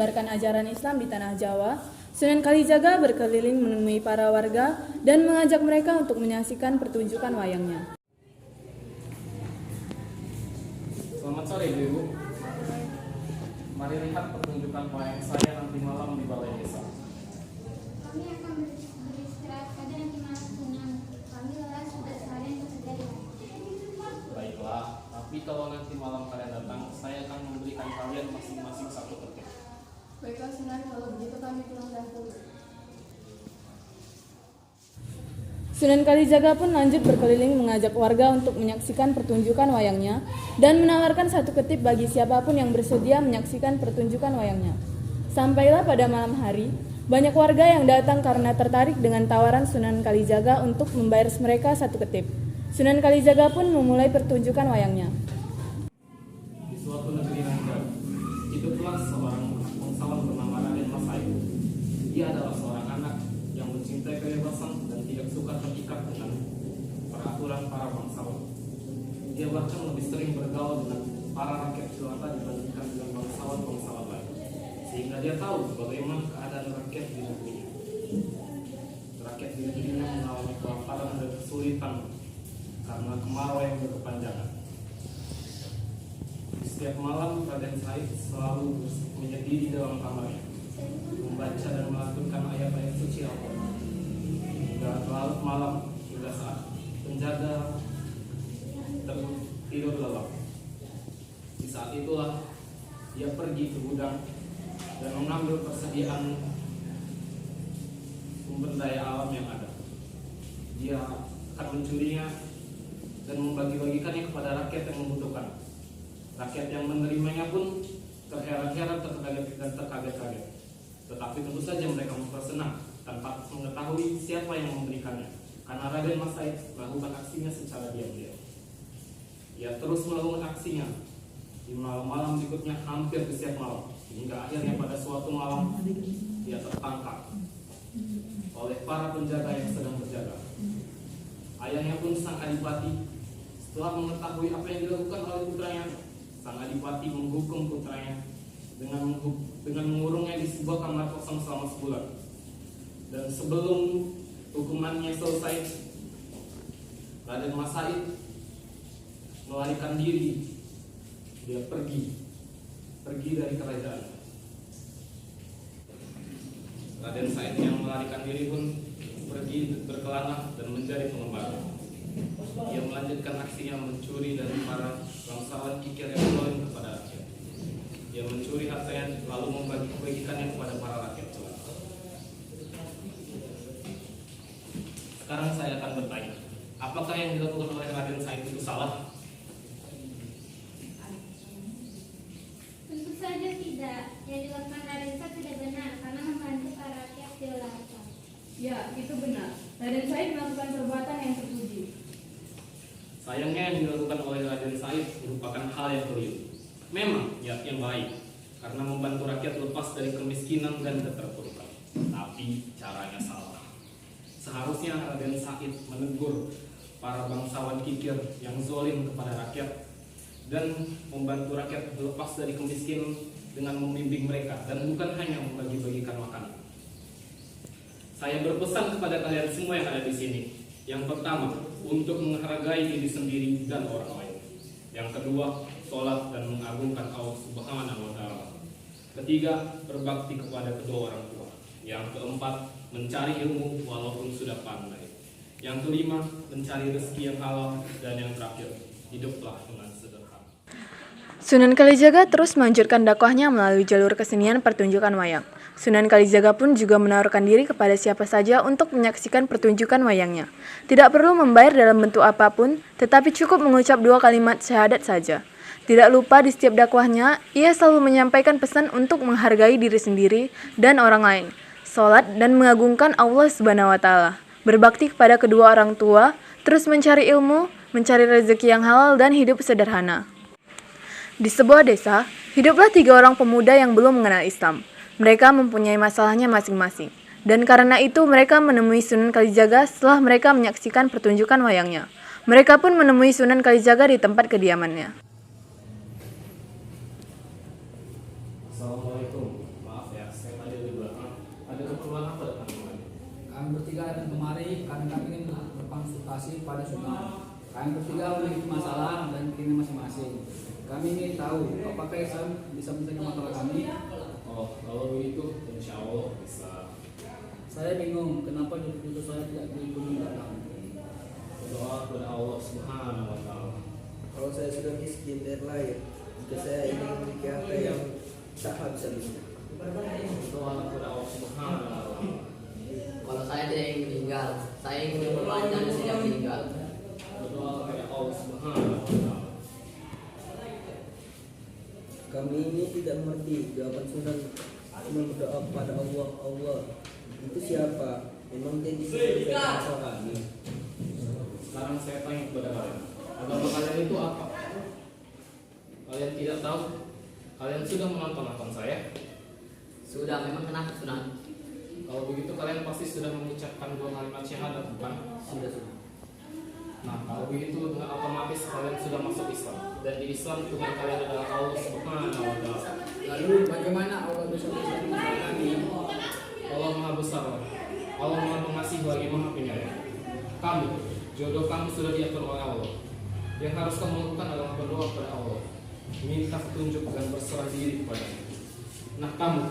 menyebarkan ajaran Islam di tanah Jawa, Sunan Kalijaga berkeliling menemui para warga dan mengajak mereka untuk menyaksikan pertunjukan wayangnya. Selamat sore Ibu. Mari lihat pertunjukan wayang saya nanti malam di Balai Desa. Kami akan beristirahat saja nanti malam Sunan. Kami lelah sudah seharian bekerja di rumah. Baiklah, tapi kalau nanti malam kalian datang, saya akan memberikan kalian masing-masing satu ketip. Baiklah Sunan, kalau begitu kami pulang dahulu. Sunan Kalijaga pun lanjut berkeliling mengajak warga untuk menyaksikan pertunjukan wayangnya dan menawarkan satu ketip bagi siapapun yang bersedia menyaksikan pertunjukan wayangnya. Sampailah pada malam hari, banyak warga yang datang karena tertarik dengan tawaran Sunan Kalijaga untuk membayar mereka satu ketip. Sunan Kalijaga pun memulai pertunjukan wayangnya. Di suatu negeri Nangka, hiduplah seorang bangsawan bernama Raden Masai. Dia adalah seorang anak yang mencintai kebebasan dan tidak suka terikat dengan peraturan para bangsawan. Dia bahkan lebih sering bergaul dengan para rakyat jelata dibandingkan dengan bangsawan-bangsawan lain, sehingga dia tahu bagaimana keadaan rakyat di negerinya. Rakyat di negerinya mengalami kelaparan dan kesulitan karena kemarau yang berkepanjangan. Setiap malam Raden Said selalu menyendiri di dalam kamarnya, membaca dan melantunkan ayat-ayat suci Al-Quran hingga larut malam, hingga saat penjaga tidur lelap. Di saat itulah dia pergi ke gudang dan mengambil persediaan sumber daya alam yang ada. Dia akan mencurinya dan membagi-bagikannya kepada rakyat yang membutuhkan. Rakyat yang menerimanya pun terheran-heran, terkaget-kaget. Tetapi tentu saja mereka mempersenang tanpa mengetahui siapa yang memberikannya, karena Raden Masai melakukan aksinya secara diam-diam. Ia terus melakukan aksinya di malam-malam berikutnya hampir di setiap malam, hingga akhirnya pada suatu malam dia tertangkap oleh para penjaga yang sedang berjaga. Ayahnya pun sang adipati, setelah mengetahui apa yang dilakukan oleh putranya, sang adipati menghukum putranya dengan mengurungnya di sebuah kamar kosong selama sebulan. Dan sebelum hukumannya selesai, Raden Masai melarikan diri. Dia pergi dari kerajaan. Raden Said yang melarikan diri pun pergi berkelana dan mencari pengembara. Dia melanjutkan aksinya mencuri dari para bangsawan kikir yang zalim kepada rakyat. Dia mencuri hartanya lalu membagi-bagikannya kepada para rakyat jelata. Sekarang saya akan bertanya, apakah yang dilakukan oleh Raden Said itu salah? Tentu saja tidak. Yang dilakukan Raden Said tidak benar karena membantu para rakyat jelata. Ya, itu benar. Raden Said melakukan perbuatan yang terpuji. Sayangnya yang dilakukan oleh Raden Said merupakan hal yang keliru. Memang niat yang baik karena membantu rakyat lepas dari kemiskinan dan keterpurukan, tapi caranya salah. Seharusnya Raden Said menegur para bangsawan kikir yang zalim kepada rakyat dan membantu rakyat lepas dari kemiskinan dengan membimbing mereka dan bukan hanya membagi-bagikan makanan. Saya berpesan kepada kalian semua yang ada di sini. Yang pertama, untuk menghargai diri sendiri dan orang lain. Yang kedua, sholat dan mengagungkan Allah Subhanahu wa Ta'ala. Ketiga, berbakti kepada kedua orang tua. Yang keempat, mencari ilmu walaupun sudah pandai. Yang kelima, mencari rezeki yang halal. Dan yang terakhir, hiduplah dengan sederhana. Sunan Kalijaga terus melanjutkan dakwahnya melalui jalur kesenian pertunjukan wayang. Sunan Kalijaga pun juga menawarkan diri kepada siapa saja untuk menyaksikan pertunjukan wayangnya. Tidak perlu membayar dalam bentuk apapun, tetapi cukup mengucap 2 kalimat syahadat saja. Tidak lupa di setiap dakwahnya, ia selalu menyampaikan pesan untuk menghargai diri sendiri dan orang lain, sholat dan mengagungkan Allah Subhanahu wa Ta'ala, berbakti kepada kedua orang tua, terus mencari ilmu, mencari rezeki yang halal dan hidup sederhana. Di sebuah desa, hiduplah 3 orang pemuda yang belum mengenal Islam. Mereka mempunyai masalahnya masing-masing. Dan karena itu mereka menemui Sunan Kalijaga setelah mereka menyaksikan pertunjukan wayangnya. Mereka pun menemui Sunan Kalijaga di tempat kediamannya. Assalamualaikum. Maaf keperluan apa datang kemari? Kami bertiga datang kemari karena kami ingin berkonsultasi pada Sunan. Kami bertiga memiliki masalah dan kini masing-masing. Kami ingin tahu apakah Islam bisa menyelesaikan masalah kami. Oh, kalau begitu, insya Allah bisa. Saya bingung kenapa jodoh saya tidak di gunung datang. Berdoa kepada Allah Subhanahu wa Ta'ala. Kalau saya sudah miskin dan lahir, jika saya ingin memiliki harta yang tak habis-habisnya. Berdoa kepada Allah Subhanahu wa Ta'ala. Kalau saya tidak ingin meninggal, saya ingin memperpanjang sejak meninggal. Berdoa kepada Allah Subhanahu wa Ta'ala. Kami ini tidak mengerti jawaban Sunan. Cuma berdoa kepada Allah. Allah itu siapa? Memang dia bisa menyelesaikan masalah kami. Sekarang saya tanya kepada kalian, agama kalian itu apa? Kalian tidak tahu? Kalian sudah menonton akun saya? Sudah, memang kenapa Sunan? Kalau begitu kalian pasti sudah mengucapkan 2 kalimat syahadat, bukan? Sudah. Nah, kalau begitu dengan otomatis kalian sudah masuk Islam. Dan di Islam Tuhan kalian adalah Allah Subhanahu wa Ta'ala. Lalu bagaimana Allah bisa menyelesaikan masalah kami? Allah Maha Besar, Allah Maha Pengasih lagi Maha Penyayang. Kamu, jodoh kamu sudah diatur oleh Allah. Yang harus kamu lakukan adalah berdoa kepada Allah, minta petunjuk dan berserah diri kepada-Nya. Nah, kamu,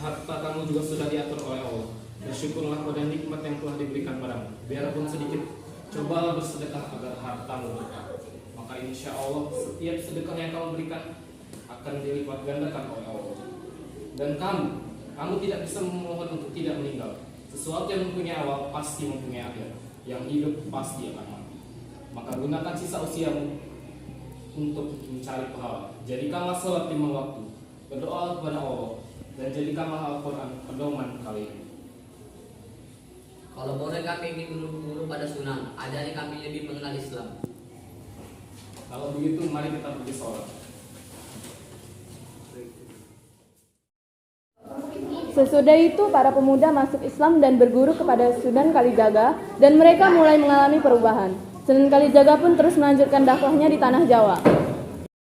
harta kamu juga sudah diatur oleh Allah. Bersyukurlah pada nikmat yang telah diberikan padamu, biarpun sedikit. Cobalah bersedekah agar hartamu berkah. Maka insya Allah setiap sedekah yang kamu berikan akan dilipat gandakan oleh Allah. Dan kamu tidak bisa memohon untuk tidak meninggal. Sesuatu yang mempunyai awal pasti mempunyai akhir. Yang hidup pasti akan mati. Maka gunakan sisa usiamu untuk mencari pahala. Jadikanlah sholat 5 waktu, berdoa kepada Allah, dan jadikanlah Al-Quran pedoman kalian. Kalau boleh kami ingin guru pada Sunan, ajari kami lebih mengenal Islam. Kalau begitu mari kita pergi sholat. Sesudah itu para pemuda masuk Islam dan berguru kepada Sunan Kalijaga dan mereka mulai mengalami perubahan. Sunan Kalijaga pun terus melanjutkan dakwahnya di tanah Jawa.